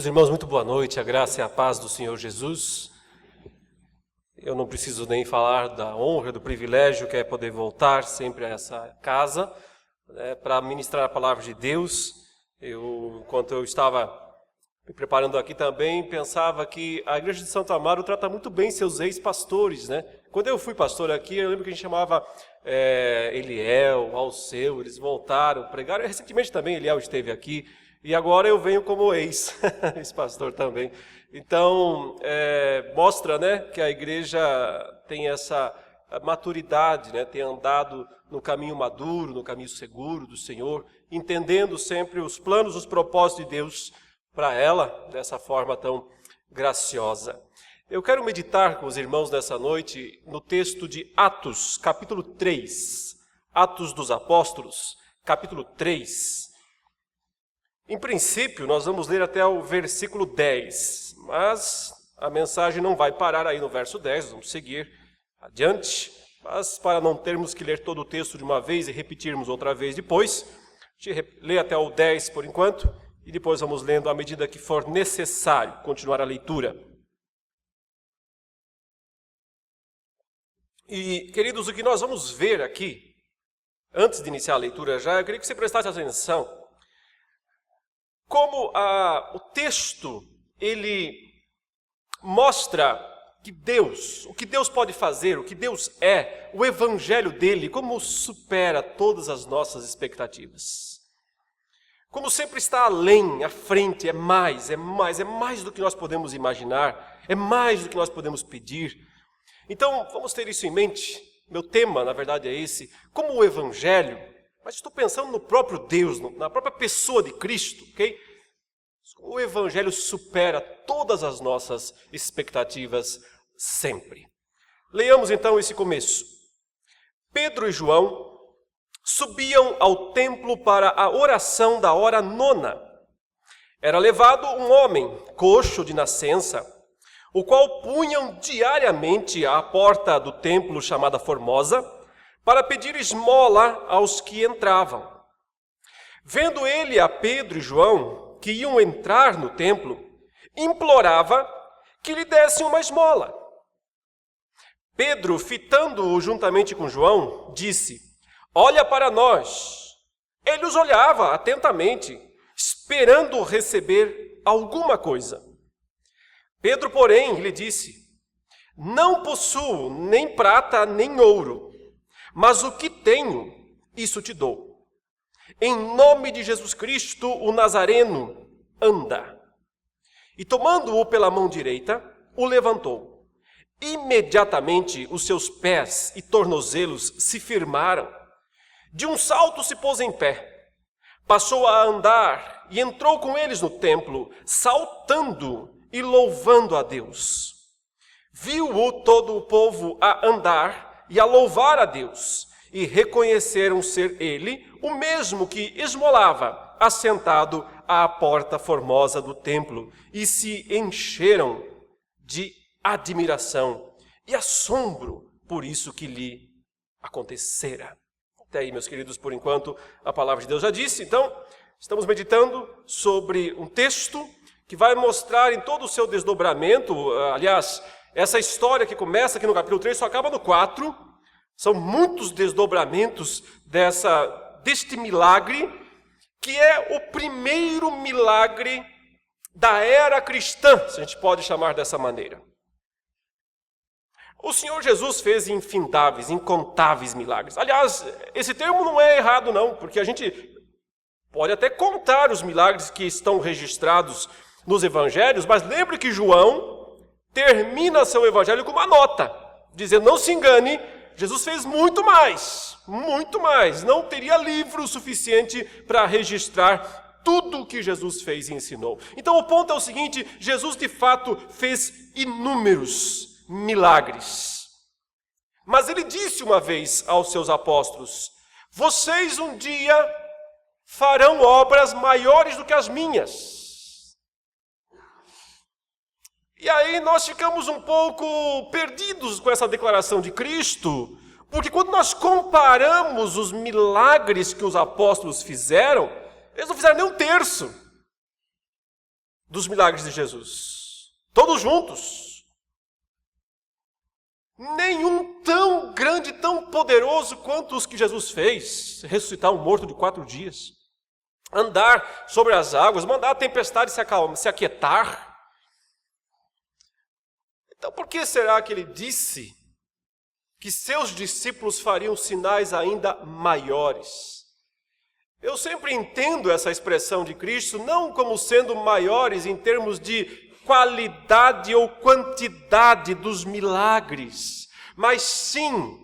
Meus irmãos, muito boa noite, a graça e a paz do Senhor Jesus. Eu não preciso nem falar da honra, do privilégio que é poder voltar sempre a essa casa, para ministrar a palavra de Deus. Enquanto eu estava me preparando aqui também, pensava que a igreja de Santo Amaro trata muito bem seus ex-pastores, né? Quando eu fui pastor aqui, eu lembro que a gente chamava Eliel, Alceu, eles voltaram, pregaram. Recentemente também Eliel esteve aqui. E agora eu venho como ex-pastor também. Então, mostra, né, que a igreja tem essa maturidade, né, tem andado no caminho maduro, no caminho seguro do Senhor, entendendo sempre os planos, os propósitos de Deus para ela, dessa forma tão graciosa. Eu quero meditar com os irmãos nessa noite no texto de Atos, capítulo 3. Atos dos Apóstolos, capítulo 3. Em princípio, nós vamos ler até o versículo 10, mas a mensagem não vai parar aí no verso 10, vamos seguir adiante. Mas para não termos que ler todo o texto de uma vez e repetirmos outra vez depois, a gente lê até o 10 por enquanto, e depois vamos lendo à medida que for necessário continuar a leitura. E, queridos, o que nós vamos ver aqui, antes de iniciar a leitura já, eu queria que você prestasse atenção. Como o texto, ele mostra que Deus, o que Deus pode fazer, o que Deus é, o evangelho dele, como supera todas as nossas expectativas. Como sempre está além, à frente, é mais do que nós podemos imaginar, é mais do que nós podemos pedir. Então, vamos ter isso em mente. Meu tema, na verdade, é esse, como o evangelho. Mas estou pensando no próprio Deus, na própria pessoa de Cristo, ok? O Evangelho supera todas as nossas expectativas sempre. Leiamos então esse começo. Pedro e João subiam ao templo para a oração da hora nona. Era levado um homem, coxo de nascença, o qual punham diariamente à porta do templo chamada Formosa, para pedir esmola aos que entravam. Vendo ele a Pedro e João, que iam entrar no templo, implorava que lhe dessem uma esmola. Pedro, fitando-o juntamente com João, disse: "Olha para nós." Ele os olhava atentamente, esperando receber alguma coisa. Pedro, porém, lhe disse: "Não possuo nem prata nem ouro, mas o que tenho, isso te dou. Em nome de Jesus Cristo, o Nazareno, anda." E tomando-o pela mão direita, o levantou. Imediatamente os seus pés e tornozelos se firmaram. De um salto se pôs em pé. Passou a andar e entrou com eles no templo, saltando e louvando a Deus. Viu-o todo o povo a andar e a louvar a Deus, e reconheceram ser ele o mesmo que esmolava, assentado à porta formosa do templo, e se encheram de admiração e assombro por isso que lhe acontecera. Até aí, meus queridos, por enquanto, a palavra de Deus já disse. Então, estamos meditando sobre um texto que vai mostrar em todo o seu desdobramento, aliás, essa história que começa aqui no capítulo 3 só acaba no 4. São muitos desdobramentos deste milagre, que é o primeiro milagre da era cristã, se a gente pode chamar dessa maneira. O Senhor Jesus fez infindáveis, incontáveis milagres. Aliás, esse termo não é errado não, porque a gente pode até contar os milagres que estão registrados nos evangelhos, mas lembre que João termina seu evangelho com uma nota, dizendo: não se engane, Jesus fez muito mais, não teria livro suficiente para registrar tudo o que Jesus fez e ensinou. Então o ponto é o seguinte: Jesus de fato fez inúmeros milagres. Mas ele disse uma vez aos seus apóstolos: vocês um dia farão obras maiores do que as minhas. E aí nós ficamos um pouco perdidos com essa declaração de Cristo, porque quando nós comparamos os milagres que os apóstolos fizeram, eles não fizeram nem um terço dos milagres de Jesus. Todos juntos. Nenhum tão grande, tão poderoso quanto os que Jesus fez. Ressuscitar um morto de 4 dias. Andar sobre as águas, mandar a tempestade se aquietar. Então por que será que ele disse que seus discípulos fariam sinais ainda maiores? Eu sempre entendo essa expressão de Cristo não como sendo maiores em termos de qualidade ou quantidade dos milagres, mas sim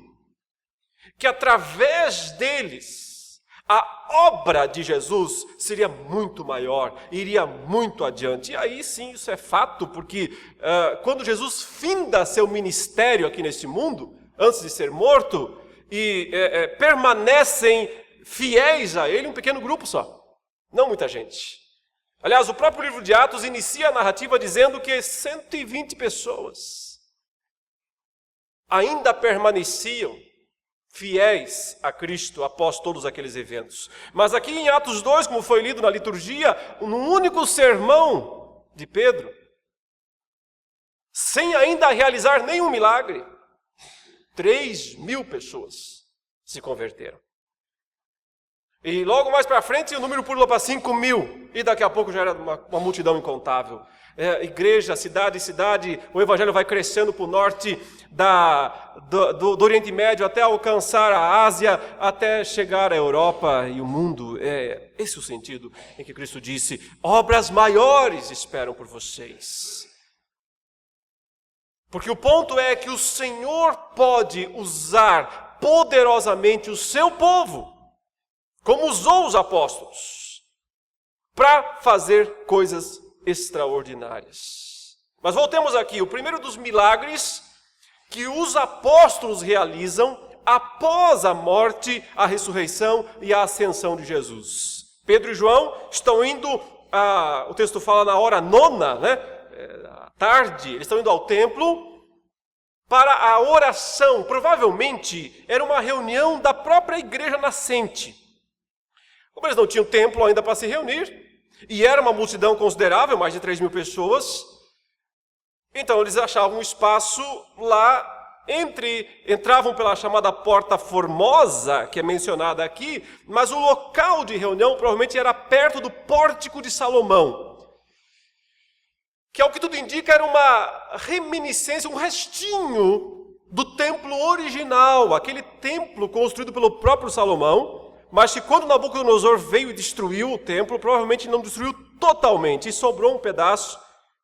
que através deles a obra de Jesus seria muito maior, iria muito adiante. E aí sim, isso é fato, porque quando Jesus finda seu ministério aqui neste mundo, antes de ser morto, e permanecem fiéis a ele, um pequeno grupo só, não muita gente. Aliás, o próprio livro de Atos inicia a narrativa dizendo que 120 pessoas ainda permaneciam fiéis a Cristo após todos aqueles eventos. Mas aqui em Atos 2, como foi lido na liturgia, num único sermão de Pedro, sem ainda realizar nenhum milagre, 3.000 pessoas se converteram. E logo mais para frente o número pulou para 5.000, e daqui a pouco já era uma multidão incontável. Igreja, cidade, o evangelho vai crescendo para o norte do Oriente Médio até alcançar a Ásia, até chegar à Europa e o mundo. Esse é o sentido em que Cristo disse: obras maiores esperam por vocês. Porque o ponto é que o Senhor pode usar poderosamente o seu povo, como usou os apóstolos, para fazer coisas extraordinárias. Mas voltemos aqui, o primeiro dos milagres que os apóstolos realizam após a morte, a ressurreição e a ascensão de Jesus. Pedro e João estão indo, o texto fala na hora 9, à tarde, eles estão indo ao templo para a oração. Provavelmente era uma reunião da própria igreja nascente. Como eles não tinham templo ainda para se reunir, e era uma multidão considerável, mais de 3.000 pessoas, então eles achavam um espaço lá entravam pela chamada Porta Formosa, que é mencionada aqui, mas o local de reunião provavelmente era perto do Pórtico de Salomão, que ao que tudo indica era uma reminiscência, um restinho do templo original, aquele templo construído pelo próprio Salomão, mas que quando Nabucodonosor veio e destruiu o templo, provavelmente não destruiu totalmente, e sobrou um pedaço,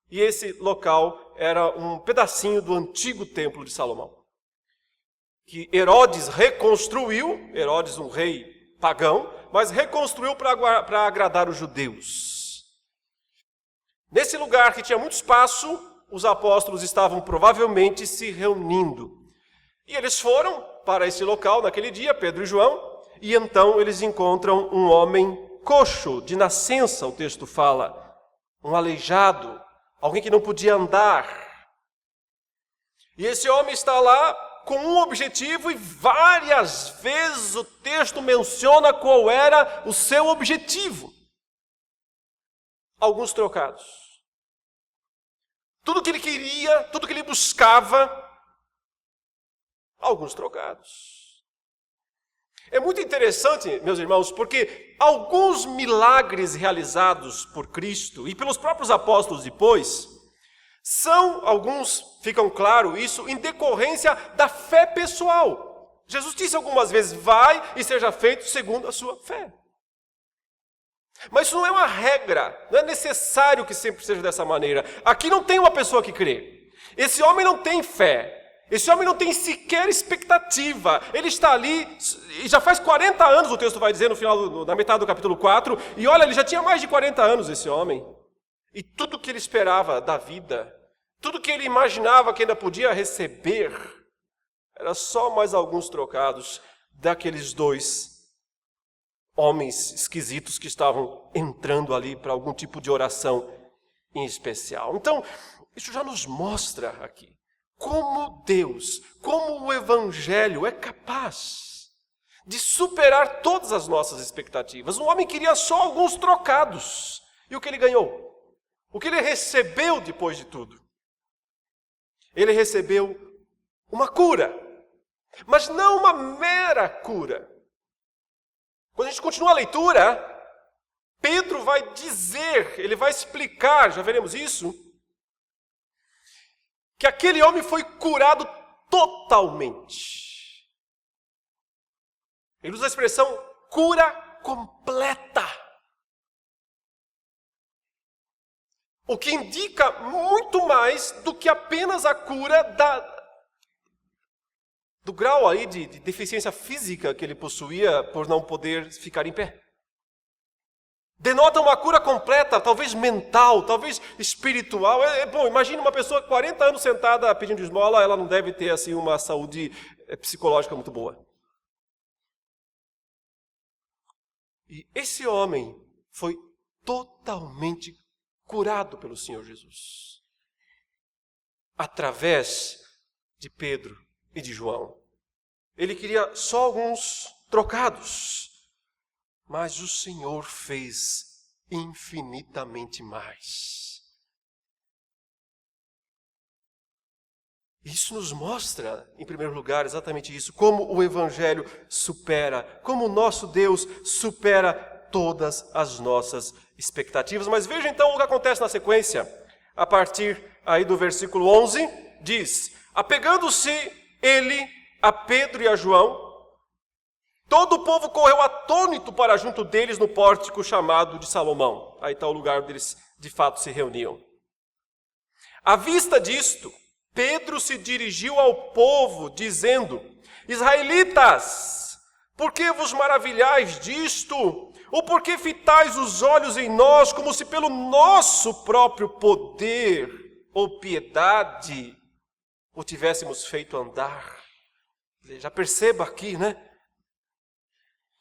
e esse local era um pedacinho do antigo templo de Salomão, que Herodes reconstruiu, Herodes um rei pagão, mas reconstruiu para agradar os judeus. Nesse lugar que tinha muito espaço, os apóstolos estavam provavelmente se reunindo. E eles foram para esse local naquele dia, Pedro e João, e então eles encontram um homem coxo, de nascença, o texto fala, um aleijado, alguém que não podia andar. E esse homem está lá com um objetivo, e várias vezes o texto menciona qual era o seu objetivo. Alguns trocados. Tudo que ele queria, tudo que ele buscava, alguns trocados. É muito interessante, meus irmãos, porque alguns milagres realizados por Cristo e pelos próprios apóstolos depois, alguns ficam claro isso, em decorrência da fé pessoal. Jesus disse algumas vezes: vai e seja feito segundo a sua fé. Mas isso não é uma regra, não é necessário que sempre seja dessa maneira. Aqui não tem uma pessoa que crê. Esse homem não tem fé. Esse homem não tem sequer expectativa. Ele está ali, e já faz 40 anos, o texto vai dizer no final, na metade do capítulo 4, e olha, ele já tinha mais de 40 anos, esse homem. E tudo que ele esperava da vida, tudo que ele imaginava que ainda podia receber, era só mais alguns trocados daqueles 2 homens esquisitos que estavam entrando ali para algum tipo de oração em especial. Então, isso já nos mostra aqui como Deus, como o Evangelho é capaz de superar todas as nossas expectativas. Um homem queria só alguns trocados. E o que ele ganhou? O que ele recebeu depois de tudo? Ele recebeu uma cura, mas não uma mera cura. Quando a gente continua a leitura, Pedro vai dizer, ele vai explicar, já veremos isso, que aquele homem foi curado totalmente. Ele usa a expressão cura completa. O que indica muito mais do que apenas a cura do grau aí de deficiência física que ele possuía por não poder ficar em pé. Denota uma cura completa, talvez mental, talvez espiritual. Bom, imagine uma pessoa 40 anos sentada pedindo esmola, ela não deve ter assim uma saúde psicológica muito boa. E esse homem foi totalmente curado pelo Senhor Jesus, através de Pedro e de João. Ele queria só alguns trocados, mas o Senhor fez infinitamente mais. Isso nos mostra, em primeiro lugar, exatamente isso, como o Evangelho supera, como o nosso Deus supera todas as nossas expectativas. Mas veja então o que acontece na sequência. A partir aí do versículo 11, diz: apegando-se ele a Pedro e a João, todo o povo correu atônito para junto deles no pórtico chamado de Salomão. Aí está o lugar onde eles de fato se reuniam. À vista disto, Pedro se dirigiu ao povo, dizendo: Israelitas, por que vos maravilhais disto? Ou por que fitais os olhos em nós, como se pelo nosso próprio poder ou piedade o tivéssemos feito andar? Já perceba aqui, né?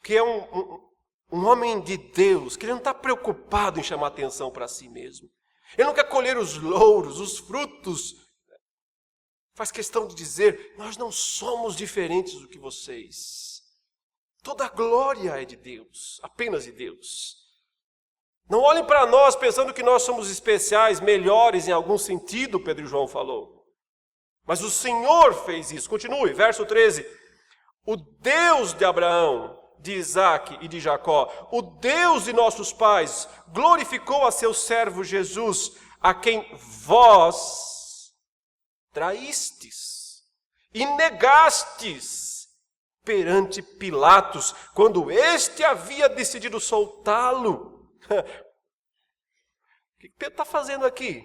Que é um homem de Deus, que ele não está preocupado em chamar atenção para si mesmo. Ele não quer colher os louros, os frutos. Faz questão de dizer: nós não somos diferentes do que vocês. Toda a glória é de Deus, apenas de Deus. Não olhem para nós pensando que nós somos especiais, melhores em algum sentido, Pedro e João falou. Mas o Senhor fez isso. Continue, verso 13. O Deus de Abraão, de Isaque e de Jacó, o Deus de nossos pais, glorificou a seu servo Jesus, a quem vós traístes e negastes perante Pilatos, quando este havia decidido soltá-lo. O que Pedro está fazendo aqui?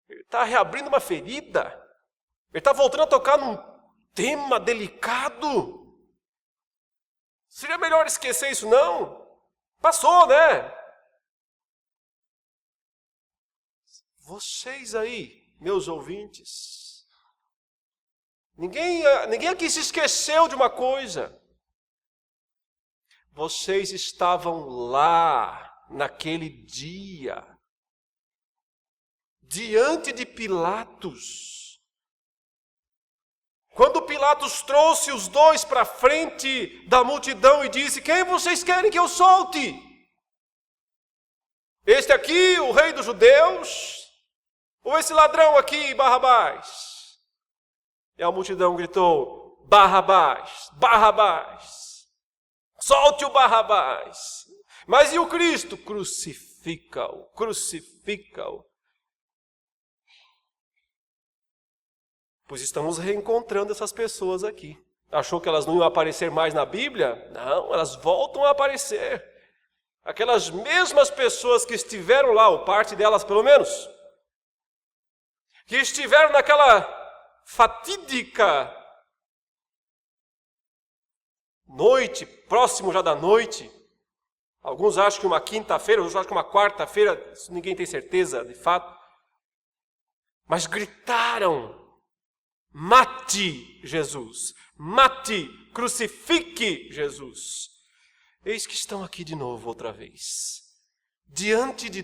Ele está reabrindo uma ferida. Ele está voltando a tocar num tema delicado. Seria melhor esquecer isso, não? Passou, né? Vocês aí, meus ouvintes, ninguém aqui se esqueceu de uma coisa. Vocês estavam lá, naquele dia, diante de Pilatos. Quando Pilatos trouxe os dois para frente da multidão e disse: quem vocês querem que eu solte? Este aqui, o rei dos judeus? Ou esse ladrão aqui, Barrabás? E a multidão gritou: Barrabás, Barrabás, solte o Barrabás. Mas e o Cristo? Crucifica-o, crucifica-o. Pois estamos reencontrando essas pessoas aqui. Achou que elas não iam aparecer mais na Bíblia? Não, elas voltam a aparecer. Aquelas mesmas pessoas que estiveram lá, ou parte delas pelo menos, que estiveram naquela fatídica noite, próximo já da noite. Alguns acham que uma quinta-feira, outros acham que uma quarta-feira, isso ninguém tem certeza de fato. Mas gritaram: mate Jesus, mate, crucifique Jesus. Eis que estão aqui de novo outra vez, diante de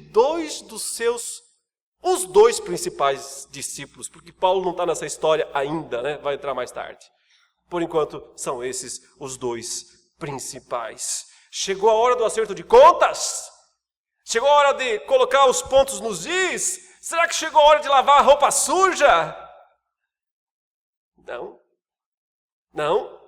os dois principais discípulos, porque Paulo não está nessa história ainda, né? Vai entrar mais tarde. Por enquanto, são esses os dois principais. Chegou a hora do acerto de contas. Chegou a hora de colocar os pontos nos is? Será que chegou a hora de lavar a roupa suja? Não.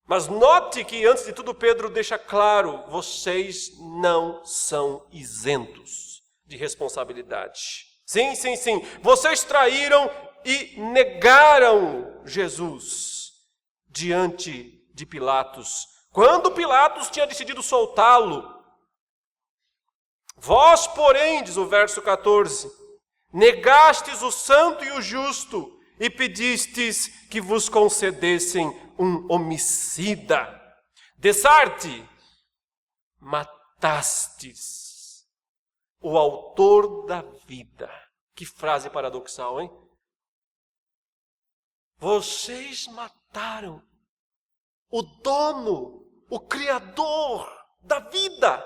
Mas note que, antes de tudo, Pedro deixa claro: vocês não são isentos de responsabilidade. Sim. Vocês traíram e negaram Jesus diante de Pilatos, quando Pilatos tinha decidido soltá-lo. Vós, porém, diz o verso 14, negastes o santo e o justo e pedistes que vos concedessem um homicida. Dessarte, matastes o autor da vida. Que frase paradoxal, hein? Vocês mataram o dono, o criador da vida.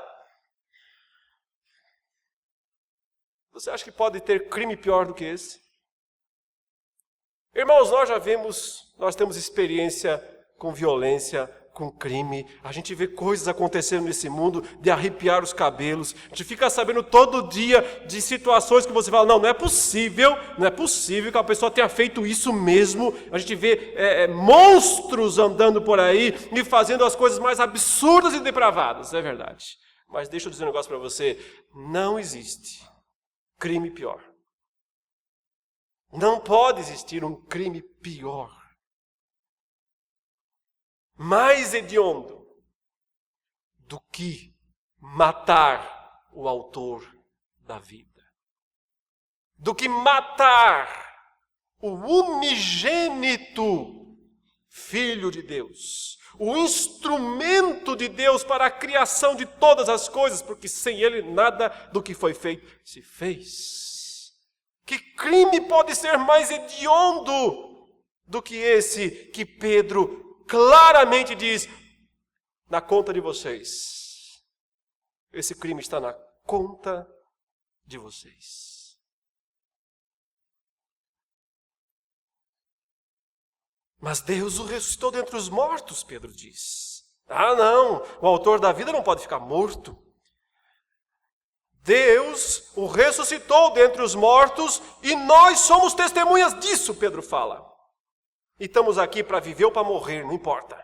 Você acha que pode ter crime pior do que esse? Irmãos, nós temos experiência com violência, com crime. A gente vê coisas acontecendo nesse mundo de arrepiar os cabelos. A gente fica sabendo todo dia de situações que você fala: não é possível que a pessoa tenha feito isso mesmo. A gente vê monstros andando por aí e fazendo as coisas mais absurdas e depravadas, é verdade. Mas deixa eu dizer um negócio para você: não existe crime pior. Não pode existir um crime pior, mais hediondo, do que matar o autor da vida. Do que matar o unigênito Filho de Deus, o instrumento de Deus para a criação de todas as coisas, porque sem Ele nada do que foi feito se fez. Que crime pode ser mais hediondo do que esse que Pedro claramente diz: na conta de vocês? Esse crime está na conta de vocês. Mas Deus o ressuscitou dentre os mortos, Pedro diz. Não, o autor da vida não pode ficar morto. Deus o ressuscitou dentre os mortos e nós somos testemunhas disso, Pedro fala. E estamos aqui para viver ou para morrer, não importa.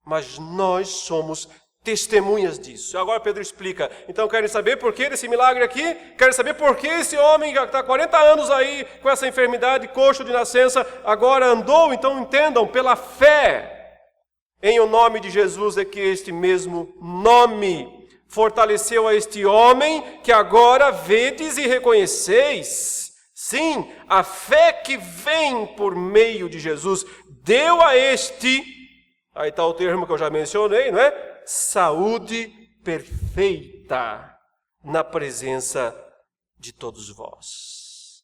Mas nós somos testemunhas disso. Agora Pedro explica. Então querem saber por que desse milagre aqui? Querem saber por que esse homem que está há 40 anos aí com essa enfermidade, coxo de nascença, agora andou? Então entendam, pela fé em o nome de Jesus é que este mesmo nome fortaleceu a este homem que agora vedes e reconheceis. Sim, a fé que vem por meio de Jesus deu a este, aí está o termo que eu já mencionei, não é? Saúde perfeita na presença de todos vós.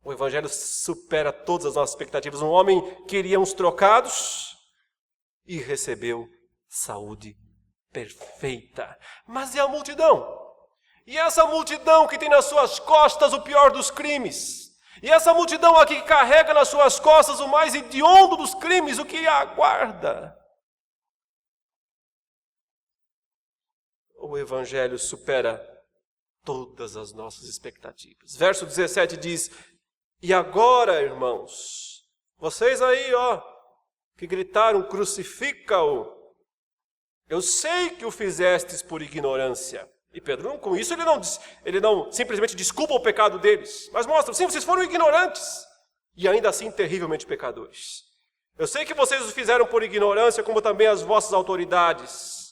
O Evangelho supera todas as nossas expectativas. Um homem queria uns trocados e recebeu saúde perfeita. Mas e a multidão? E essa multidão que tem nas suas costas o pior dos crimes? E essa multidão aqui que carrega nas suas costas o mais hediondo dos crimes, o que a aguarda? O Evangelho supera todas as nossas expectativas. Verso 17 diz: e agora, irmãos, vocês aí, que gritaram, crucifica-o, eu sei que o fizestes por ignorância. E Pedro, com isso, ele não simplesmente desculpa o pecado deles, mas mostra, sim, vocês foram ignorantes, e ainda assim terrivelmente pecadores. Eu sei que vocês o fizeram por ignorância, como também as vossas autoridades.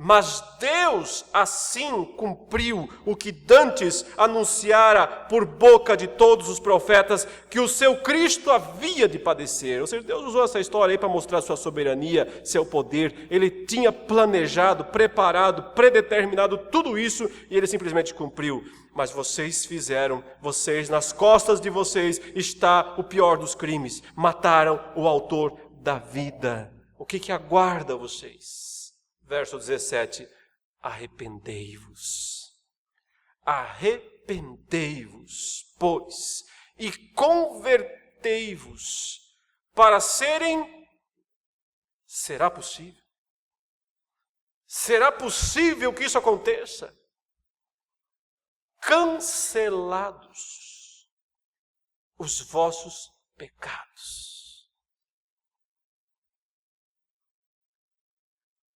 Mas Deus assim cumpriu o que dantes anunciara por boca de todos os profetas, que o seu Cristo havia de padecer. Ou seja, Deus usou essa história aí para mostrar sua soberania, seu poder. Ele tinha planejado, preparado, predeterminado tudo isso e ele simplesmente cumpriu. Mas vocês nas costas de vocês está o pior dos crimes. Mataram o autor da vida. O que aguarda vocês? Verso 17, arrependei-vos, pois, e convertei-vos, será possível? Será possível que isso aconteça? Cancelados os vossos pecados.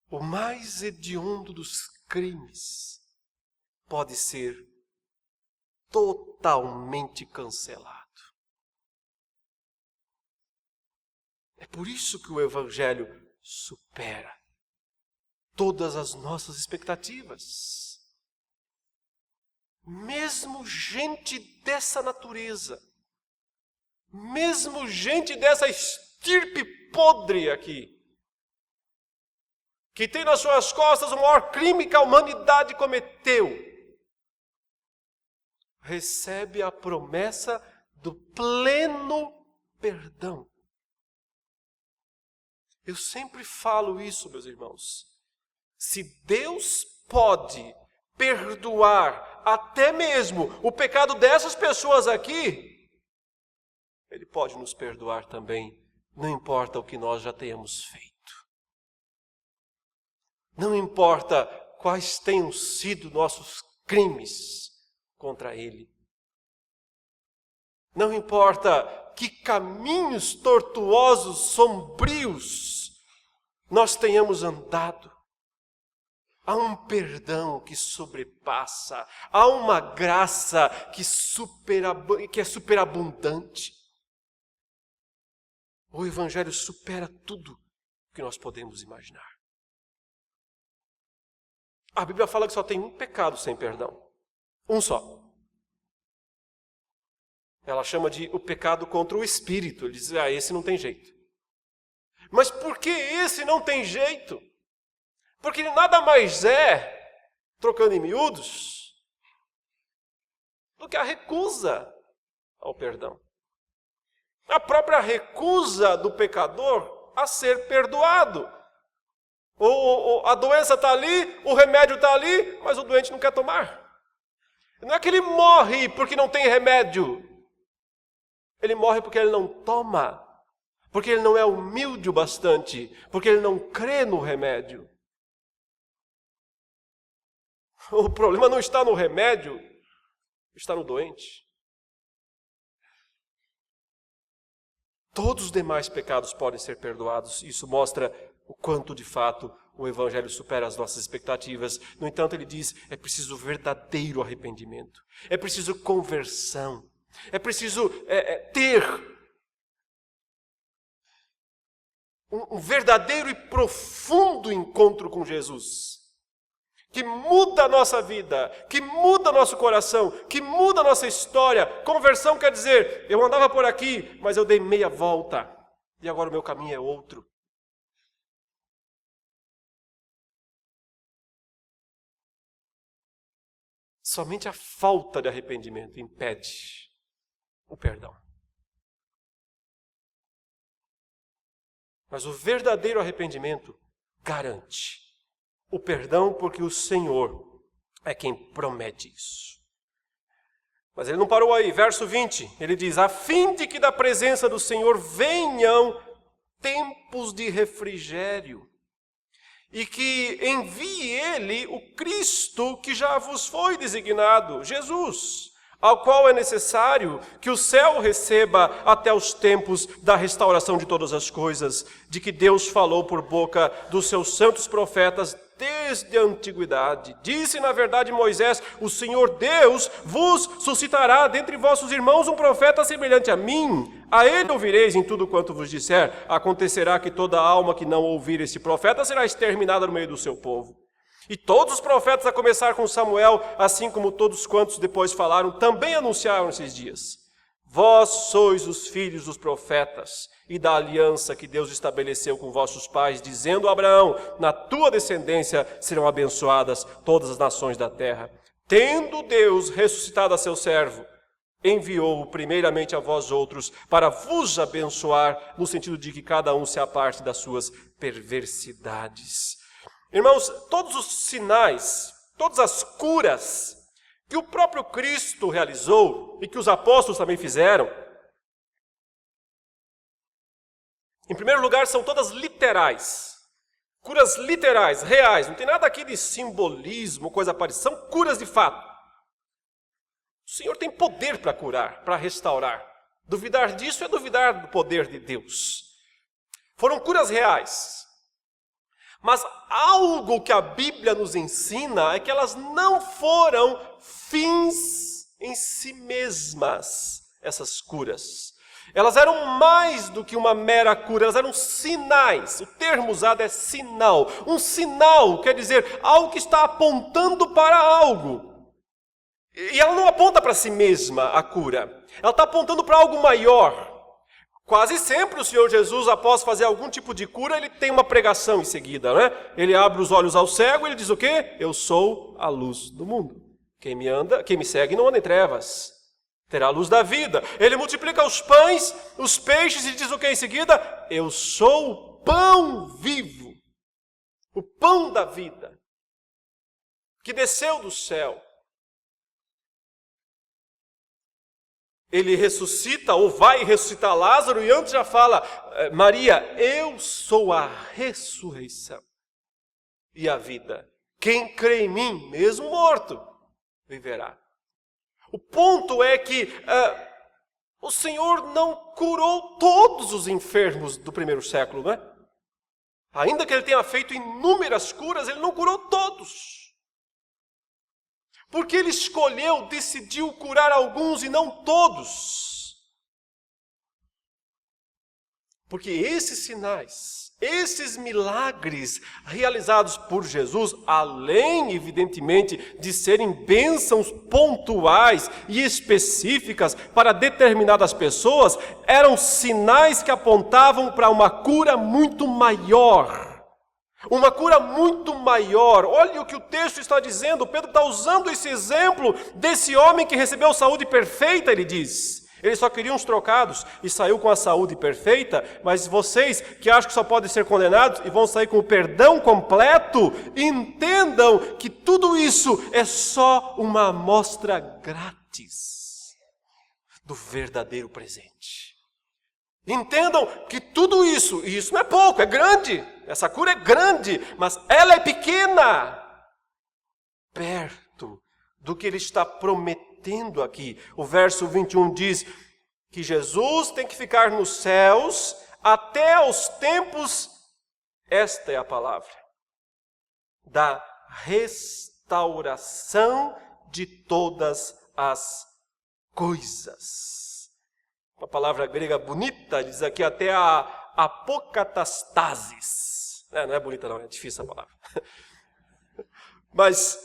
O mais hediondo dos crimes pode ser totalmente cancelado. É por isso que o Evangelho supera todas as nossas expectativas. Mesmo gente dessa natureza, mesmo gente dessa estirpe podre aqui, que tem nas suas costas o maior crime que a humanidade cometeu, recebe a promessa do pleno perdão. Eu sempre falo isso, meus irmãos. Se Deus pode perdoar até mesmo o pecado dessas pessoas aqui, Ele pode nos perdoar também, não importa o que nós já tenhamos feito. Não importa quais tenham sido nossos crimes contra Ele. Não importa que caminhos tortuosos, sombrios nós tenhamos andado. Há um perdão que sobrepassa, há uma graça que é superabundante. O Evangelho supera tudo que nós podemos imaginar. A Bíblia fala que só tem um pecado sem perdão. Um só. Ela chama de o pecado contra o Espírito. Ele diz, esse não tem jeito. Mas por que esse não tem jeito? Porque ele nada mais é, trocando em miúdos, do que a recusa ao perdão. A própria recusa do pecador a ser perdoado. A doença está ali, o remédio está ali, mas o doente não quer tomar. Não é que ele morre porque não tem remédio. Ele morre porque ele não toma. Porque ele não é humilde o bastante. Porque ele não crê no remédio. O problema não está no remédio, está no doente. Todos os demais pecados podem ser perdoados. Isso mostra o quanto, de fato, o Evangelho supera as nossas expectativas. No entanto, ele diz, é preciso verdadeiro arrependimento. É preciso conversão. É preciso ter um verdadeiro e profundo encontro com Jesus. Que muda a nossa vida, que muda nosso coração, que muda a nossa história. Conversão quer dizer, eu andava por aqui, mas eu dei meia volta. E agora o meu caminho é outro. Somente a falta de arrependimento impede o perdão. Mas o verdadeiro arrependimento garante o perdão, porque o Senhor é quem promete isso. Mas ele não parou aí. Verso 20, ele diz, a fim de que da presença do Senhor venham tempos de refrigério, e que envie ele o Cristo que já vos foi designado, Jesus, ao qual é necessário que o céu receba até os tempos da restauração de todas as coisas, de que Deus falou por boca dos seus santos profetas desde a antiguidade. Disse, na verdade, Moisés, o Senhor Deus vos suscitará dentre vossos irmãos um profeta semelhante a mim. A ele ouvireis em tudo quanto vos disser. Acontecerá que toda alma que não ouvir esse profeta será exterminada no meio do seu povo. E todos os profetas, a começar com Samuel, assim como todos quantos depois falaram, também anunciaram esses dias. Vós sois os filhos dos profetas e da aliança que Deus estabeleceu com vossos pais, dizendo a Abraão, na tua descendência serão abençoadas todas as nações da terra. Tendo Deus ressuscitado a seu servo, enviou-o primeiramente a vós outros para vos abençoar, no sentido de que cada um se aparte das suas perversidades. Irmãos, todos os sinais, todas as curas que o próprio Cristo realizou e que os apóstolos também fizeram, em primeiro lugar, são todas literais. Curas literais, reais, não tem nada aqui de simbolismo, coisa parecida, são curas de fato. O Senhor tem poder para curar, para restaurar. Duvidar disso é duvidar do poder de Deus. Foram curas reais. Mas algo que a Bíblia nos ensina é que elas não foram fins em si mesmas, essas curas. Elas eram mais do que uma mera cura, elas eram sinais. O termo usado é sinal. Um sinal quer dizer algo que está apontando para algo. E ela não aponta para si mesma, a cura. Ela está apontando para algo maior. Quase sempre o Senhor Jesus, após fazer algum tipo de cura, ele tem uma pregação em seguida, né? Ele abre os olhos ao cego e ele diz o quê? Eu sou a luz do mundo. Quem me segue não anda em trevas. Terá a luz da vida. Ele multiplica os pães, os peixes e diz o que em seguida? Eu sou o pão vivo. O pão da vida. Que desceu do céu. Ele ressuscita ou vai ressuscitar Lázaro e antes já fala, Maria, eu sou a ressurreição e a vida. Quem crê em mim, mesmo morto, viverá. O ponto é que o Senhor não curou todos os enfermos do primeiro século, não é? Ainda que ele tenha feito inúmeras curas, ele não curou todos. Porque ele decidiu curar alguns e não todos. Porque esses sinais, esses milagres realizados por Jesus, além, evidentemente, de serem bênçãos pontuais e específicas para determinadas pessoas, eram sinais que apontavam para uma cura muito maior. Uma cura muito maior. Olha o que o texto está dizendo. Pedro está usando esse exemplo desse homem que recebeu saúde perfeita, ele diz. Ele só queria uns trocados e saiu com a saúde perfeita, mas vocês que acham que só podem ser condenados e vão sair com o perdão completo, entendam que tudo isso é só uma amostra grátis do verdadeiro presente. Entendam que tudo isso, e isso não é pouco, é grande, essa cura é grande, mas ela é pequena, perto do que ele está prometendo aqui. O verso 21 diz que Jesus tem que ficar nos céus até os tempos, esta é a palavra, da restauração de todas as coisas. Uma palavra grega bonita, diz aqui até a apocatastasis. Não é bonita não, é difícil a palavra. Mas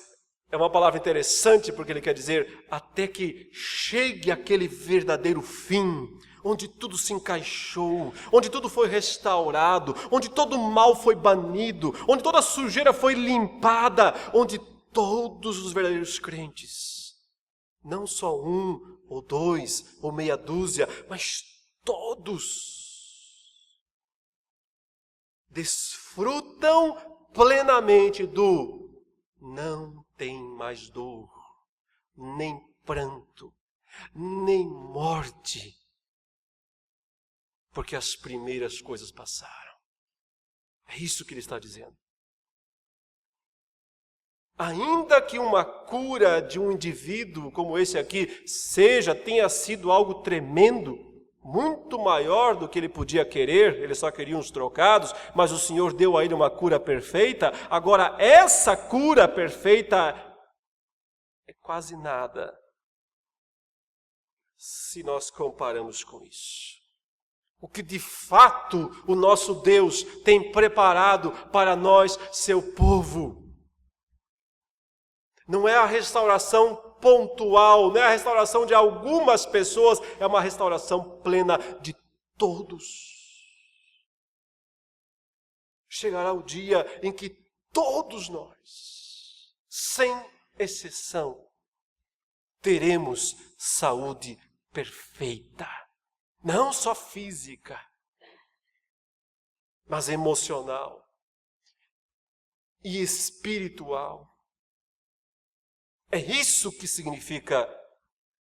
é uma palavra interessante porque ele quer dizer até que chegue aquele verdadeiro fim, onde tudo se encaixou, onde tudo foi restaurado, onde todo o mal foi banido, onde toda a sujeira foi limpada, onde todos os verdadeiros crentes, não só um ou dois ou meia dúzia, mas todos desfrutam plenamente do não tem mais dor, nem pranto, nem morte, porque as primeiras coisas passaram. É isso que ele está dizendo. Ainda que uma cura de um indivíduo como esse aqui tenha sido algo tremendo, muito maior do que ele podia querer, ele só queria uns trocados, mas o Senhor deu a ele uma cura perfeita. Agora, essa cura perfeita é quase nada se nós comparamos com isso. O que de fato o nosso Deus tem preparado para nós, seu povo. Não é a restauração pontual, não é a restauração de algumas pessoas, é uma restauração plena de todos. Chegará o dia em que todos nós, sem exceção, teremos saúde perfeita. Não só física, mas emocional e espiritual. É isso que significa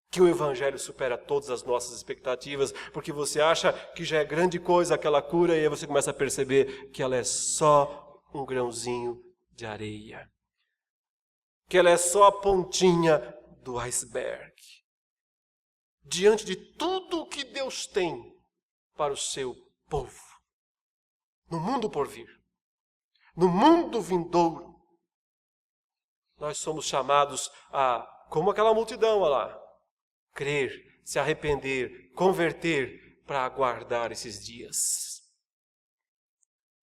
que o Evangelho supera todas as nossas expectativas, porque você acha que já é grande coisa aquela cura e aí você começa a perceber que ela é só um grãozinho de areia. Que ela é só a pontinha do iceberg. Diante de tudo o que Deus tem para o seu povo. No mundo por vir. No mundo vindouro. Nós somos chamados a, como aquela multidão lá, crer, se arrepender, converter para aguardar esses dias.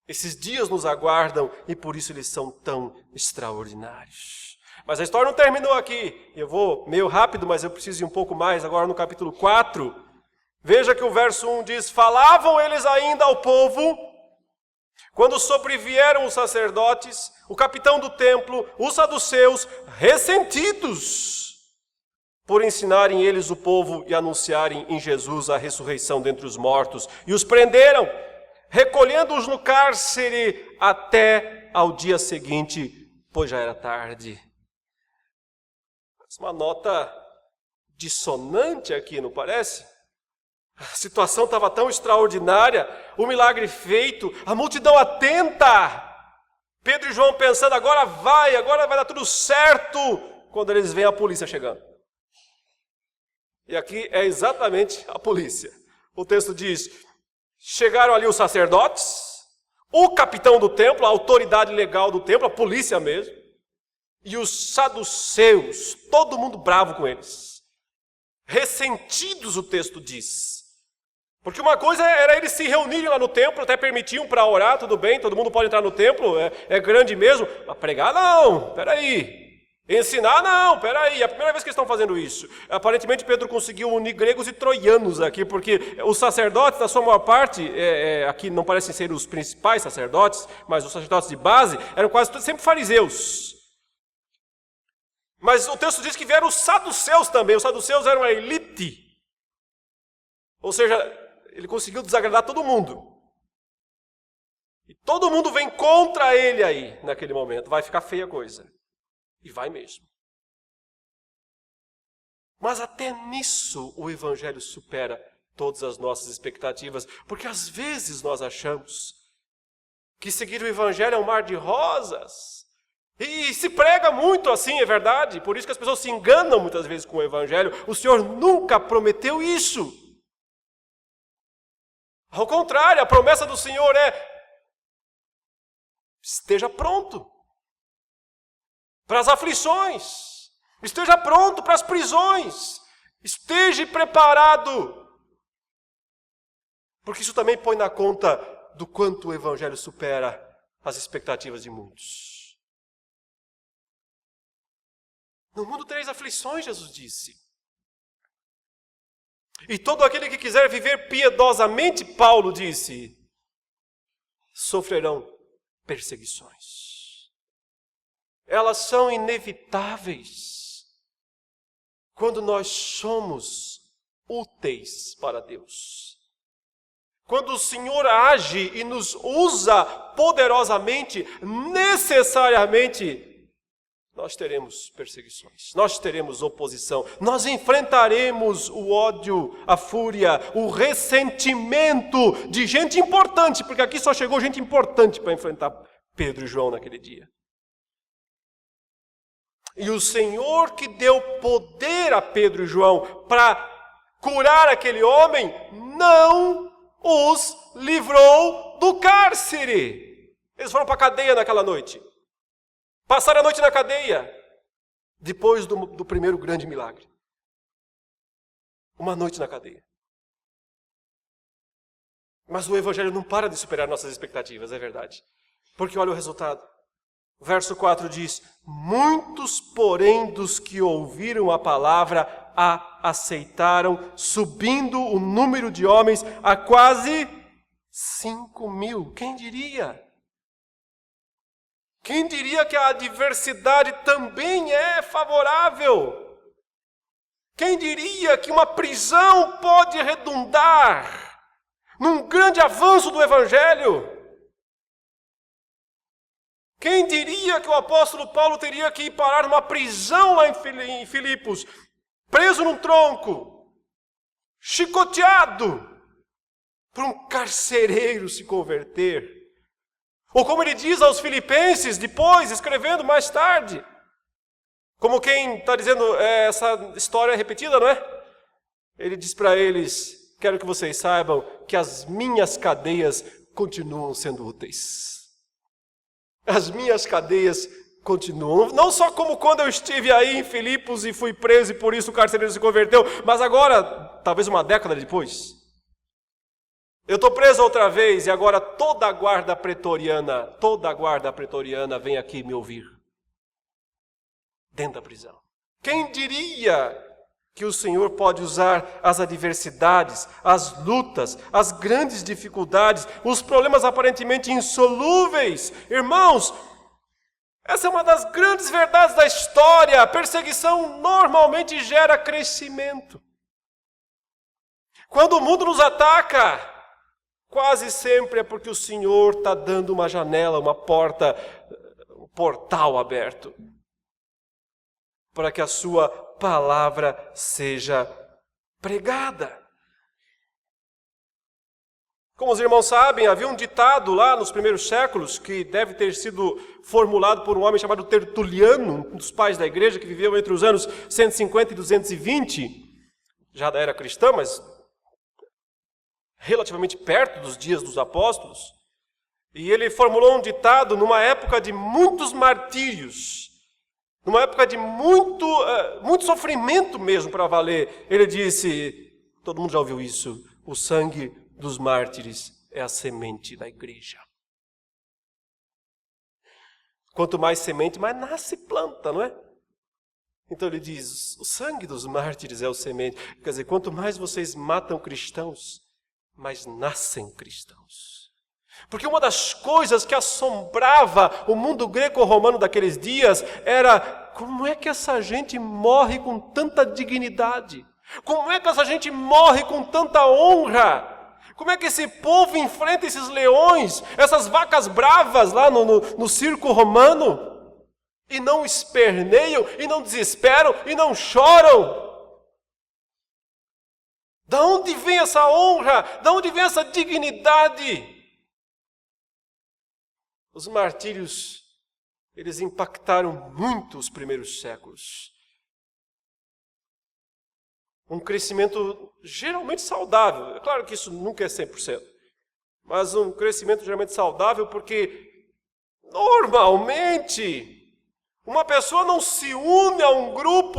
Esses dias nos aguardam e por isso eles são tão extraordinários. Mas a história não terminou aqui. Eu vou meio rápido, mas eu preciso ir um pouco mais agora no capítulo 4. Veja que o verso 1 diz: falavam eles ainda ao povo, quando sobrevieram os sacerdotes, o capitão do templo, os saduceus, ressentidos por ensinarem eles o povo e anunciarem em Jesus a ressurreição dentre os mortos. E os prenderam, recolhendo-os no cárcere até ao dia seguinte, pois já era tarde. Uma nota dissonante aqui, não parece? A situação estava tão extraordinária, o milagre feito, a multidão atenta. Pedro e João pensando, agora vai dar tudo certo, quando eles veem a polícia chegando. E aqui é exatamente a polícia. O texto diz, chegaram ali os sacerdotes, o capitão do templo, a autoridade legal do templo, a polícia mesmo, e os saduceus, todo mundo bravo com eles. Ressentidos, o texto diz. Porque uma coisa era eles se reunirem lá no templo, até permitiam para orar, tudo bem, todo mundo pode entrar no templo, é grande mesmo. Mas pregar não, peraí. Ensinar não, peraí. É a primeira vez que eles estão fazendo isso. Aparentemente Pedro conseguiu unir gregos e troianos aqui, porque os sacerdotes, na sua maior parte, aqui não parecem ser os principais sacerdotes, mas os sacerdotes de base, eram quase sempre fariseus. Mas o texto diz que vieram os saduceus também. Os saduceus eram a elite. Ou seja, ele conseguiu desagradar todo mundo. E todo mundo vem contra ele aí, naquele momento. Vai ficar feia a coisa. E vai mesmo. Mas até nisso o Evangelho supera todas as nossas expectativas. Porque às vezes nós achamos que seguir o Evangelho é um mar de rosas. E se prega muito assim, é verdade. Por isso que as pessoas se enganam muitas vezes com o Evangelho. O Senhor nunca prometeu isso. Ao contrário, a promessa do Senhor é: esteja pronto para as aflições, esteja pronto para as prisões, esteja preparado. Porque isso também põe na conta do quanto o Evangelho supera as expectativas de muitos. No mundo tereis aflições, Jesus disse. E todo aquele que quiser viver piedosamente, Paulo disse, sofrerão perseguições. Elas são inevitáveis quando nós somos úteis para Deus. Quando o Senhor age e nos usa poderosamente, necessariamente, nós teremos perseguições, nós teremos oposição, nós enfrentaremos o ódio, a fúria, o ressentimento de gente importante, porque aqui só chegou gente importante para enfrentar Pedro e João naquele dia. E o Senhor que deu poder a Pedro e João para curar aquele homem, não os livrou do cárcere. Eles foram para a cadeia naquela noite. Passaram a noite na cadeia, depois do primeiro grande milagre. Uma noite na cadeia. Mas o Evangelho não para de superar nossas expectativas, é verdade. Porque olha o resultado. O verso 4 diz, muitos, porém, dos que ouviram a palavra, a aceitaram, subindo o número de homens a quase 5.000. Quem diria? Quem diria que a adversidade também é favorável? Quem diria que uma prisão pode redundar num grande avanço do Evangelho? Quem diria que o apóstolo Paulo teria que ir parar numa prisão lá em Filipos, preso num tronco, chicoteado, para um carcereiro se converter? Ou como ele diz aos filipenses, depois, escrevendo mais tarde. Como quem está dizendo, essa história é repetida, não é? Ele diz para eles, quero que vocês saibam que as minhas cadeias continuam sendo úteis. As minhas cadeias continuam, não só como quando eu estive aí em Filipos e fui preso e por isso o carcereiro se converteu, mas agora, talvez uma década depois, eu estou preso outra vez e agora toda a guarda pretoriana vem aqui me ouvir. Dentro da prisão. Quem diria que o Senhor pode usar as adversidades, as lutas, as grandes dificuldades, os problemas aparentemente insolúveis? Irmãos, essa é uma das grandes verdades da história. A perseguição normalmente gera crescimento. Quando o mundo nos ataca, quase sempre é porque o Senhor está dando uma janela, uma porta, um portal aberto, para que a sua palavra seja pregada. Como os irmãos sabem, havia um ditado lá nos primeiros séculos, que deve ter sido formulado por um homem chamado Tertuliano, um dos pais da igreja, que viveu entre os anos 150 e 220, já da era cristã, mas relativamente perto dos dias dos apóstolos. E ele formulou um ditado numa época de muitos martírios, numa época de muito sofrimento mesmo para valer. Ele disse, todo mundo já ouviu isso, o sangue dos mártires é a semente da igreja. Quanto mais semente, mais nasce planta, não é? Então ele diz, o sangue dos mártires é o semente. Quer dizer, quanto mais vocês matam cristãos, mais nascem cristãos. Porque uma das coisas que assombrava o mundo greco-romano daqueles dias era como é que essa gente morre com tanta dignidade? Como é que essa gente morre com tanta honra? Como é que esse povo enfrenta esses leões, essas vacas bravas lá no circo romano? E não esperneiam, e não desesperam, e não choram? Da onde vem essa honra? Da onde vem essa dignidade? Os martírios, eles impactaram muito os primeiros séculos. Um crescimento geralmente saudável. É claro que isso nunca é 100%. Mas um crescimento geralmente saudável porque, normalmente, uma pessoa não se une a um grupo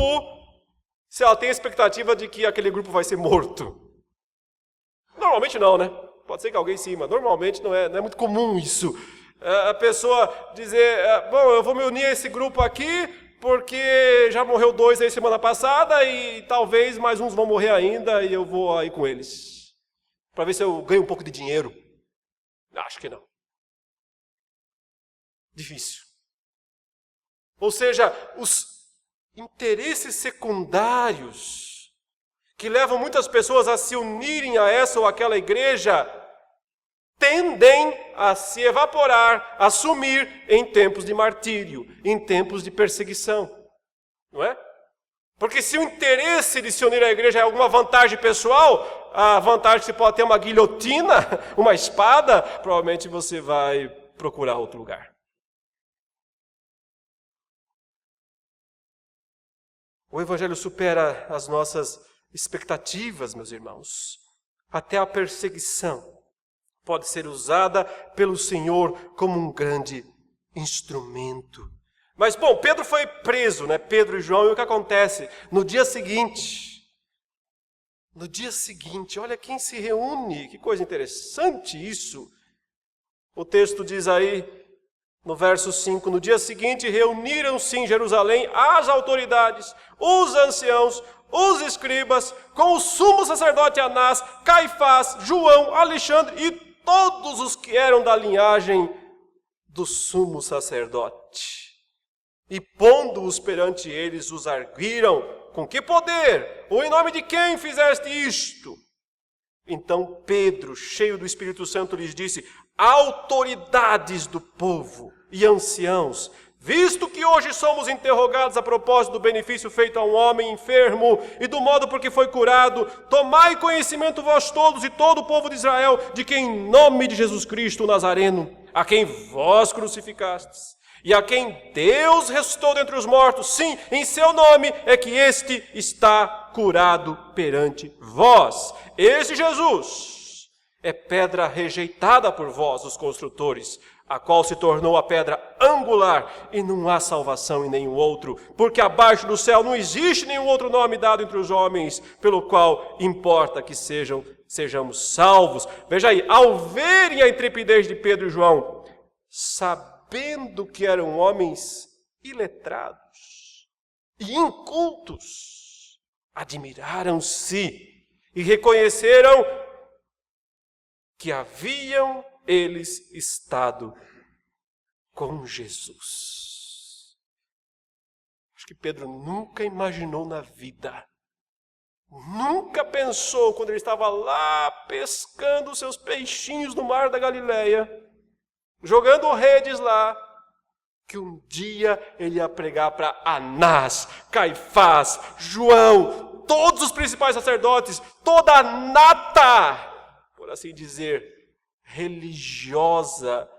se ela tem a expectativa de que aquele grupo vai ser morto. Normalmente não, né? Pode ser que alguém sim, mas normalmente não é muito comum isso. A pessoa dizer, bom, eu vou me unir a esse grupo aqui porque já morreu 2 aí semana passada e talvez mais uns vão morrer ainda e eu vou aí com eles. Para ver se eu ganho um pouco de dinheiro. Acho que não. Difícil. Ou seja, os interesses secundários que levam muitas pessoas a se unirem a essa ou aquela igreja tendem a se evaporar, a sumir em tempos de martírio, em tempos de perseguição. Não é? Porque se o interesse de se unir à igreja é alguma vantagem pessoal, a vantagem que você pode ter uma guilhotina, uma espada, provavelmente você vai procurar outro lugar. O Evangelho supera as nossas expectativas, meus irmãos. Até a perseguição pode ser usada pelo Senhor como um grande instrumento. Mas, bom, Pedro foi preso, né? Pedro e João, e o que acontece? No dia seguinte, olha quem se reúne, que coisa interessante isso. O texto diz aí, no verso 5, no dia seguinte reuniram-se em Jerusalém as autoridades, os anciãos, os escribas, com o sumo sacerdote Anás, Caifás, João, Alexandre e todos os que eram da linhagem do sumo sacerdote. E pondo-os perante eles, os arguiram, com que poder? Ou em nome de quem fizeste isto? Então Pedro, cheio do Espírito Santo, lhes disse, autoridades do povo e anciãos, visto que hoje somos interrogados a propósito do benefício feito a um homem enfermo e do modo por que foi curado, tomai conhecimento vós todos e todo o povo de Israel, de que em nome de Jesus Cristo o Nazareno, a quem vós crucificastes, e a quem Deus ressuscitou dentre os mortos, sim, em seu nome é que este está curado perante vós. Este Jesus é pedra rejeitada por vós, os construtores, a qual se tornou a pedra angular, e não há salvação em nenhum outro, porque abaixo do céu não existe nenhum outro nome dado entre os homens, pelo qual importa que sejamos salvos. Veja aí, ao verem a intrepidez de Pedro e João, sabendo que eram homens iletrados e incultos, admiraram-se e reconheceram que haviam eles estado com Jesus. Acho que Pedro nunca imaginou na vida, nunca pensou, quando ele estava lá pescando os seus peixinhos no mar da Galileia, jogando redes lá, que um dia ele ia pregar para Anás, Caifás, João, todos os principais sacerdotes, toda a nata, por assim dizer, religiosa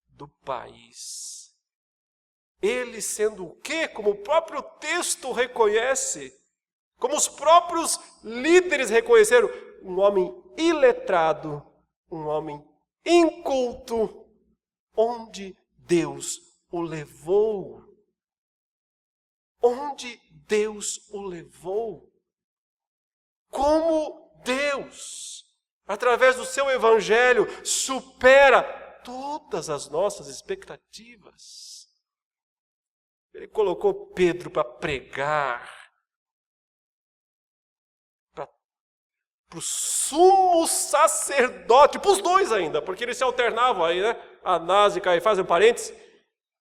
do país. Ele sendo o quê? Como o próprio texto reconhece, como os próprios líderes reconheceram, um homem iletrado, um homem inculto, onde Deus o levou. Onde Deus o levou. Como Deus, através do seu evangelho, supera todas as nossas expectativas. Ele colocou Pedro para pregar para o sumo sacerdote, para os dois ainda, porque eles se alternavam aí, né? Anás e Caifás, em parênteses,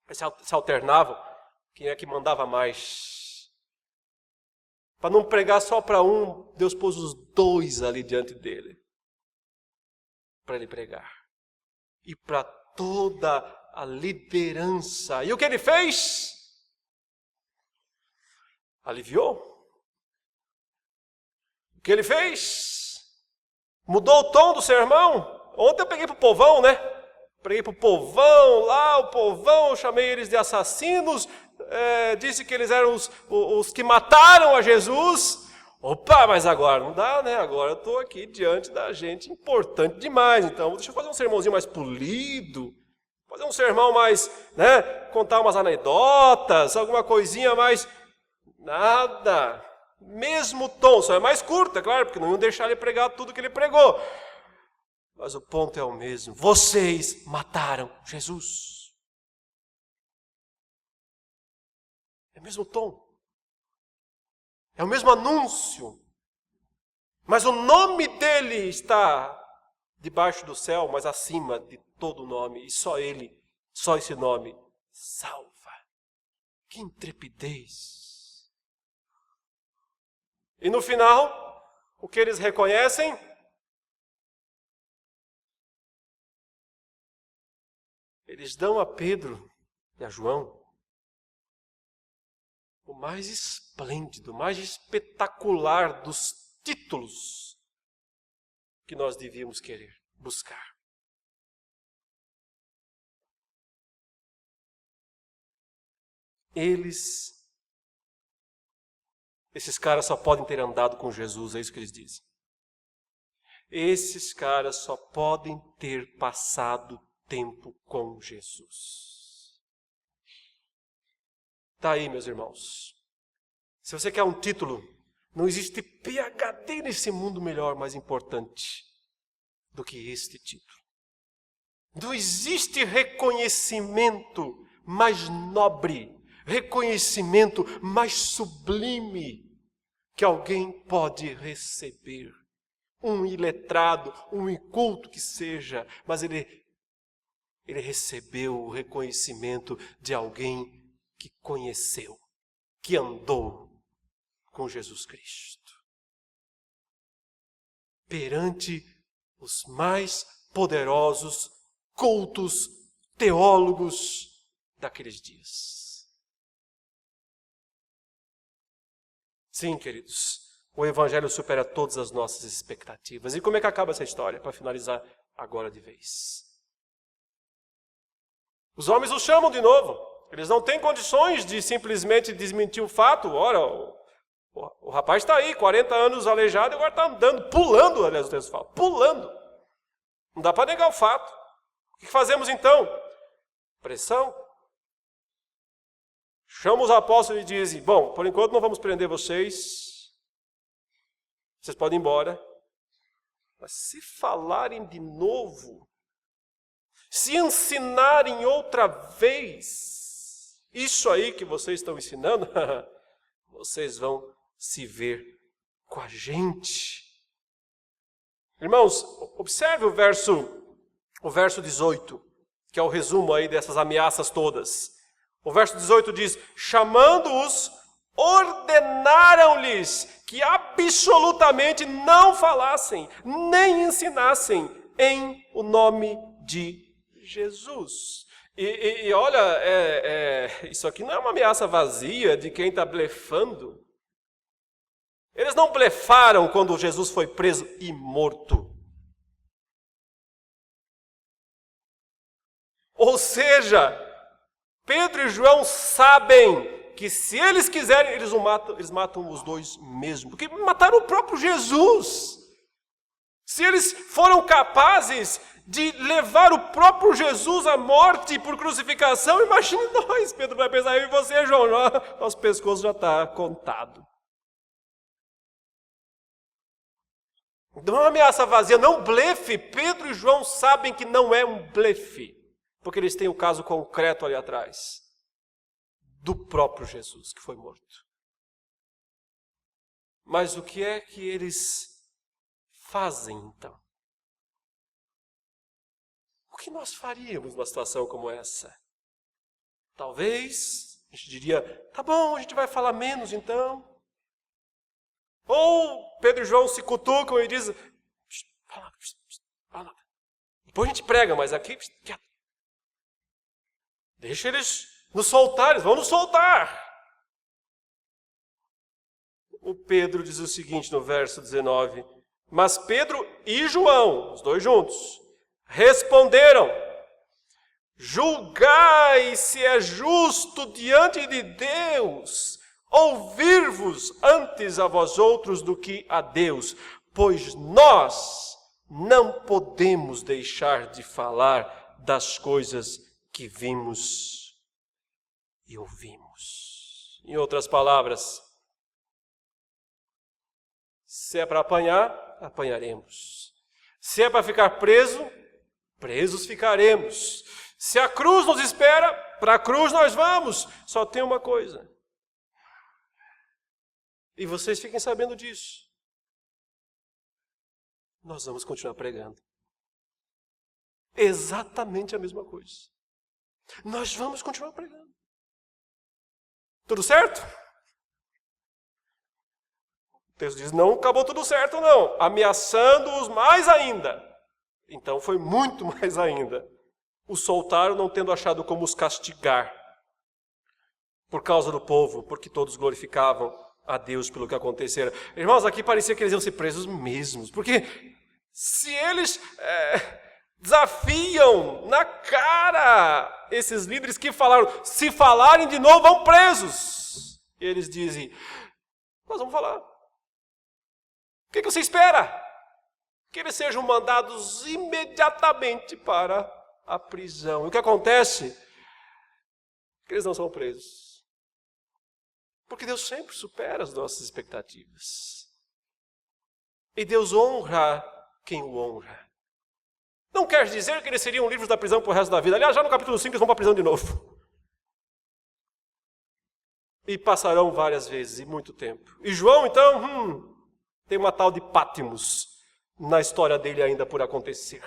eles se alternavam. Quem é que mandava mais? Para não pregar só para um, Deus pôs os dois ali diante dele, para ele pregar. E para toda a liderança. E o que ele fez? Aliviou. O que ele fez? Mudou o tom do sermão. Ontem eu peguei para o povão, né? Preguei para o povão lá, o povão, eu chamei eles de assassinos, disse que eles eram os que mataram a Jesus. Opa, mas agora não dá, né? Agora eu estou aqui diante da gente importante demais. Então, deixa eu fazer um sermãozinho mais polido, fazer um sermão mais, né? Contar umas anedotas, alguma coisinha mais... Nada. Mesmo tom, só é mais curto, é claro, porque não iam deixar ele pregar tudo que ele pregou. Mas o ponto é o mesmo. Vocês mataram Jesus. É o mesmo tom. É o mesmo anúncio. Mas o nome dele está debaixo do céu, mas acima de todo nome. E só ele, só esse nome, salva. Que intrepidez. E no final, o que eles reconhecem? Eles dão a Pedro e a João o mais esplêndido, o mais espetacular dos títulos que nós devíamos querer buscar. Esses caras só podem ter andado com Jesus, é isso que eles dizem. Esses caras só podem ter passado tempo com Jesus. Está aí, meus irmãos. Se você quer um título, não existe PhD nesse mundo melhor, mais importante do que este título. Não existe reconhecimento mais nobre, reconhecimento mais sublime que alguém pode receber. Um iletrado, um inculto que seja, mas ele recebeu o reconhecimento de alguém que conheceu, que andou com Jesus Cristo. Perante os mais poderosos cultos teólogos daqueles dias. Sim, queridos, o Evangelho supera todas as nossas expectativas. E como é que acaba essa história, para finalizar agora de vez? Os homens o chamam de novo. Eles não têm condições de simplesmente desmentir o fato. Ora, o rapaz está aí, 40 anos aleijado, e agora está andando, pulando, aliás, o texto fala, pulando. Não dá para negar o fato. O que fazemos então? Pressão. Chama os apóstolos e dizem, bom, por enquanto não vamos prender vocês. Vocês podem ir embora. Mas se falarem de novo, se ensinarem outra vez, isso aí que vocês estão ensinando, vocês vão se ver com a gente. Irmãos, observe o verso 18, que é o resumo aí dessas ameaças todas. O verso 18 diz, chamando-os, ordenaram-lhes que absolutamente não falassem, nem ensinassem em o nome de Jesus. E olha, isso aqui não é uma ameaça vazia de quem está blefando. Eles não blefaram quando Jesus foi preso e morto. Ou seja, Pedro e João sabem que se eles quiserem, eles matam os dois mesmo. Porque mataram o próprio Jesus. Se eles foram capazes de levar o próprio Jesus à morte por crucificação, imagine nós. Pedro vai pensar, eu e você, João, nosso pescoço já está contado. Não é uma ameaça vazia, não blefe. Pedro e João sabem que não é um blefe, porque eles têm o caso concreto ali atrás, do próprio Jesus que foi morto. Mas o que é que eles fazem então? O que nós faríamos numa situação como essa? Talvez a gente diria, tá bom, a gente vai falar menos então. Ou Pedro e João se cutucam e dizem, fala. Depois a gente prega, mas aqui, quieto. Deixa eles nos soltar, eles vão nos soltar. O Pedro diz o seguinte no verso 19, mas Pedro e João, os dois juntos, responderam, julgai se é justo diante de Deus ouvir-vos antes a vós outros do que a Deus, pois nós não podemos deixar de falar das coisas que vimos e ouvimos. Em outras palavras, se é para apanhar, apanharemos. Se é para ficar presos ficaremos. Se a cruz nos espera, para a cruz nós vamos. Só tem uma coisa. E vocês fiquem sabendo disso. Nós vamos continuar pregando. Exatamente a mesma coisa. Nós vamos continuar pregando. Tudo certo? O texto diz, não acabou tudo certo não. Ameaçando-os mais ainda. Então foi muito mais ainda. Os soltaram não tendo achado como os castigar. Por causa do povo, porque todos glorificavam a Deus pelo que acontecera. Irmãos, aqui parecia que eles iam ser presos mesmos. Porque se eles desafiam na cara esses líderes que falaram, se falarem de novo, vão presos. E eles dizem, nós vamos falar. O que você espera? Que eles sejam mandados imediatamente para a prisão. E o que acontece? Que eles não são presos. Porque Deus sempre supera as nossas expectativas. E Deus honra quem o honra. Não quer dizer que eles seriam livres da prisão para o resto da vida. Aliás, já no capítulo 5 eles vão para a prisão de novo. E passarão várias vezes, e muito tempo. E João, então, tem uma tal de Pátimos na história dele ainda por acontecer.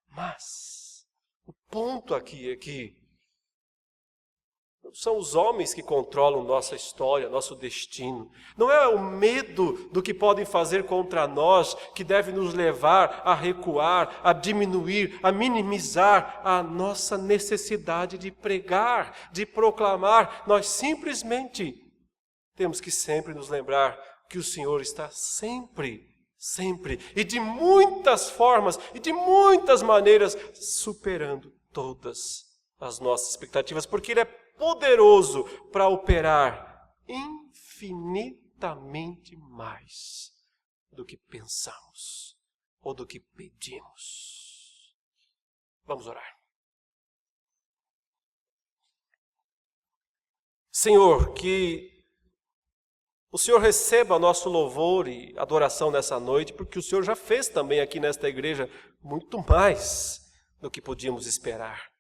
Mas o ponto aqui é que são os homens que controlam nossa história, nosso destino. Não é o medo do que podem fazer contra nós que deve nos levar a recuar, a diminuir, a minimizar a nossa necessidade de pregar, de proclamar. Nós simplesmente temos que sempre nos lembrar que o Senhor está sempre, e de muitas formas, e de muitas maneiras, superando todas as nossas expectativas, porque Ele é poderoso para operar infinitamente mais do que pensamos ou do que pedimos. Vamos orar. Senhor, que o Senhor receba nosso louvor e adoração nessa noite, porque o Senhor já fez também aqui nesta igreja muito mais do que podíamos esperar.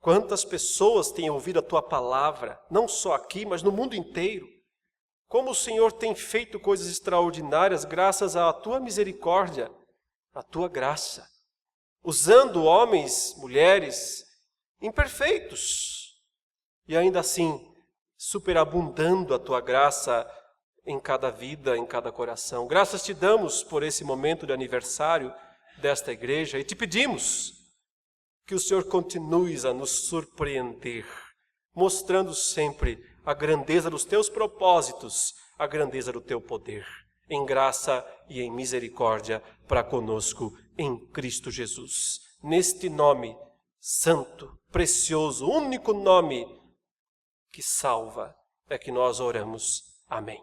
Quantas pessoas têm ouvido a Tua palavra, não só aqui, mas no mundo inteiro. Como o Senhor tem feito coisas extraordinárias graças à Tua misericórdia, à Tua graça. Usando homens, mulheres imperfeitos. E ainda assim, superabundando a Tua graça em cada vida, em cada coração. Graças te damos por esse momento de aniversário desta igreja e te pedimos que o Senhor continue a nos surpreender, mostrando sempre a grandeza dos teus propósitos, a grandeza do teu poder, em graça e em misericórdia para conosco em Cristo Jesus. Neste nome santo, precioso, único nome que salva, é que nós oramos. Amém.